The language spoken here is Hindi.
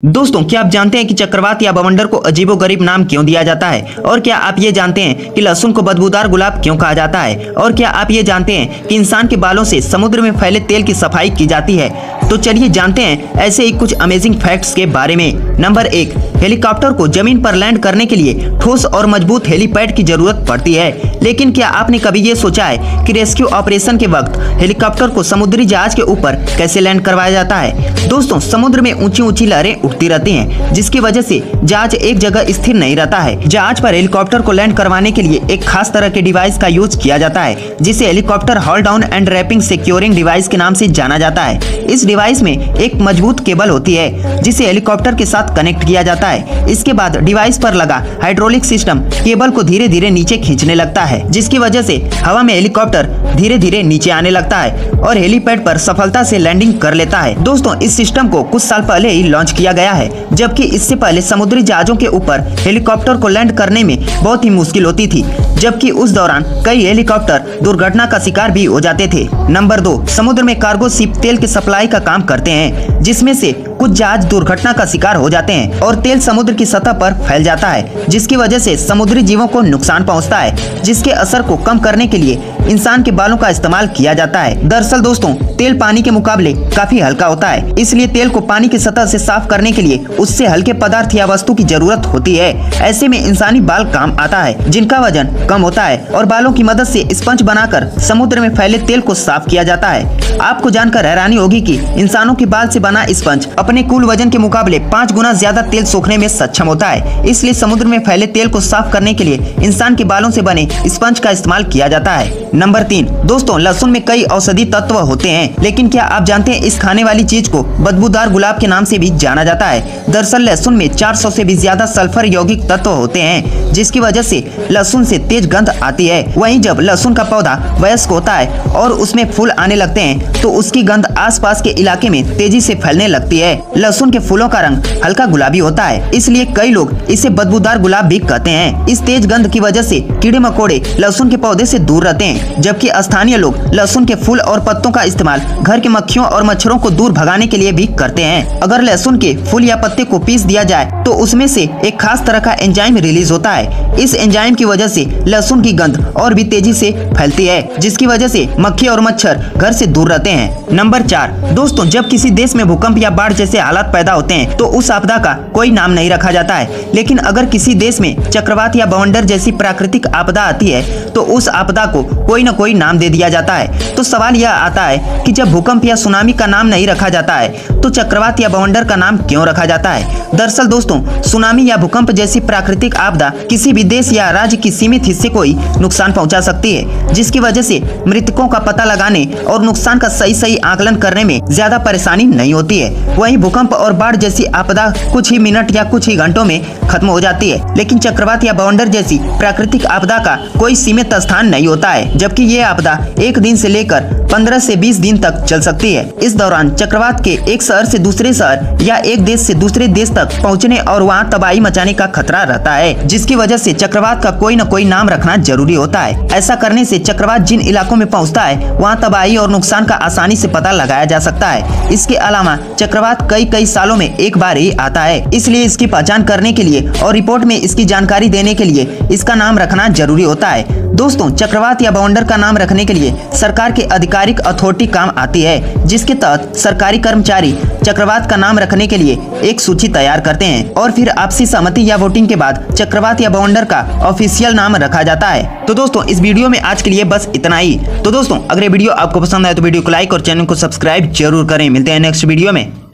दोस्तों, क्या आप जानते हैं कि चक्रवात या बवंडर को अजीबोगरीब नाम क्यों दिया जाता है? और क्या आप ये जानते हैं कि लहसुन को बदबूदार गुलाब क्यों कहा जाता है? और क्या आप ये जानते हैं कि इंसान के बालों से समुद्र में फैले तेल की सफाई की जाती है? तो चलिए जानते हैं ऐसे ही कुछ अमेजिंग फैक्ट्स के बारे में। नंबर 1, हेलीकॉप्टर को जमीन पर लैंड करने के लिए ठोस और मजबूत हेलीपैड की जरूरत पड़ती है। लेकिन क्या आपने कभी ये सोचा है कि रेस्क्यू ऑपरेशन के वक्त हेलीकॉप्टर को समुद्री जहाज के ऊपर कैसे लैंड करवाया जाता है? दोस्तों, समुद्र में ऊंची ऊंची लहरें उठती रहती हैं, जिसकी वजह से जहाज एक जगह स्थिर नहीं रहता है। जहाज पर हेलीकॉप्टर को लैंड करवाने के लिए एक खास तरह के डिवाइस का यूज किया जाता है, जिसे helicopter haul down and rapid securing device के नाम से जाना जाता है। इस डिवाइस में एक मजबूत केबल होती है, जिसे हेलीकॉप्टर के साथ कनेक्ट किया जाता है। इसके बाद डिवाइस पर लगा हाइड्रोलिक सिस्टम केबल को धीरे धीरे नीचे खींचने लगता है, जिसकी वजह से हवा में हेलीकॉप्टर धीरे धीरे नीचे आने लगता है और हेलीपैड पर सफलता से लैंडिंग कर लेता है। दोस्तों, इस सिस्टम को कुछ साल पहले ही लॉन्च किया गया है, जबकि इससे पहले समुद्री जहाजों के ऊपर हेलीकॉप्टर को लैंड करने में बहुत ही मुश्किल होती थी, जबकि उस दौरान कई हेलीकॉप्टर दुर्घटना का शिकार भी हो जाते थे। नंबर 2, समुद्र में कार्गो शिप तेल की सप्लाई का काम करते हैं, जिसमें से कुछ जहाज दुर्घटना का शिकार हो जाते हैं और तेल समुद्र की सतह पर फैल जाता है, जिसकी वजह से समुद्री जीवों को नुकसान पहुंचता है, जिसके असर को कम करने के लिए इंसान के बालों का इस्तेमाल किया जाता है। दरअसल दोस्तों, तेल पानी के मुकाबले काफी हल्का होता है, इसलिए तेल को पानी की सतह से साफ करने के लिए उससे हल्के पदार्थ या वस्तु की जरूरत होती है। ऐसे में इंसानी बाल काम आता है, जिनका वजन कम होता है और बालों की मदद से स्पंज बनाकर समुद्र में फैले तेल को साफ किया जाता है। आपको जानकर हैरानी होगी कि इंसानों के बाल से बना स्पंज अपने कुल वजन के मुकाबले 5 गुना ज्यादा तेल सोखने में सक्षम होता है। इसलिए समुद्र में फैले तेल को साफ करने के लिए इंसान के बालों से बने स्पंज का इस्तेमाल किया जाता है। नंबर 3, दोस्तों, लहसुन में कई औषधि तत्व होते हैं, लेकिन क्या आप जानते हैं इस खाने वाली चीज को बदबूदार गुलाब के नाम से भी जाना जाता है? दरअसल लहसुन में 400 से भी ज्यादा सल्फर यौगिक तत्व होते हैं, जिसकी वजह से लहसुन से तेज गंध आती है। वहीं जब लहसुन का पौधा वयस्क होता है और उसमें फूल आने लगते हैं, तो उसकी गंध आसपास के इलाके में तेजी से फैलने लगती है। लहसुन के फूलों का रंग हल्का गुलाबी होता है, इसलिए कई लोग इसे बदबूदार गुलाब भी कहते हैं। इस तेज गंध की वजह से कीड़े मकोड़े लहसुन के पौधे से दूर रहते हैं, जबकि स्थानीय लोग लहसुन के फूल और पत्तों का इस्तेमाल घर के मक्खियों और मच्छरों को दूर भगाने के लिए भी करते हैं। अगर लहसुन के फूल या पत्ते को पीस दिया जाए तो उसमें से एक खास तरह का एंजाइम रिलीज होता है। इस एंजाइम की वजह से लहसुन की गंध और भी तेजी से फैलती है, जिसकी वजह से मक्खी और मच्छर घर से दूर रहते हैं। नंबर 4, दोस्तों, जब किसी देश में भूकंप या बाढ़ जैसे हालात पैदा होते हैं तो उस आपदा का कोई नाम नहीं रखा जाता है। लेकिन अगर किसी देश में चक्रवात या बवंडर जैसी प्राकृतिक आपदा आती है तो उस आपदा को कोई न कोई नाम दे दिया जाता है। तो सवाल यह आता है कि जब भूकंप या सुनामी का नाम नहीं रखा जाता है तो चक्रवात या बवंडर का नाम क्यों रखा जाता है? दरअसल दोस्तों, सुनामी या भूकंप जैसी प्राकृतिक आपदा किसी भी देश या राज्य की सीमित हिस्से को ही नुकसान पहुंचा सकती है, जिसकी वजह से मृतकों का पता लगाने और नुकसान का सही आकलन करने में ज्यादा परेशानी नहीं होती है। वहीं भूकंप और बाढ़ जैसी आपदा कुछ ही मिनट या कुछ ही घंटों में खत्म हो जाती है, लेकिन चक्रवात या बवंडर जैसी प्राकृतिक आपदा का कोई सीमित स्थान नहीं होता है, जबकि ये आपदा 1 दिन से लेकर 15 से 20 दिन तक चल सकती है। इस दौरान चक्रवात के एक शहर से दूसरे शहर या एक देश से दूसरे देश तक पहुंचने और वहां तबाही मचाने का खतरा रहता है, जिसकी वजह से चक्रवात का कोई न कोई नाम रखना जरूरी होता है। ऐसा करने से चक्रवात जिन इलाकों में पहुंचता है वहां तबाही और नुकसान का आसानी से पता लगाया जा सकता है। इसके अलावा चक्रवात कई सालों में एक बार ही आता है, इसलिए इसकी पहचान करने के लिए और रिपोर्ट में इसकी जानकारी देने के लिए इसका नाम रखना जरूरी होता है। दोस्तों, चक्रवात या बवंडर का नाम रखने के लिए सरकार के आधिकारिक अथॉरिटी काम आती है, जिसके तहत सरकारी कर्मचारी चक्रवात का नाम रखने के लिए एक सूची तैयार करते हैं और फिर आपसी सहमति या वोटिंग के बाद चक्रवात या बवंडर का ऑफिशियल नाम रखा जाता है। तो दोस्तों, इस वीडियो में आज के लिए बस इतना ही। तो दोस्तों, अगर ये वीडियो आपको पसंद आए तो वीडियो को लाइक और चैनल को सब्सक्राइब जरूर करें। मिलते हैं नेक्स्ट वीडियो में।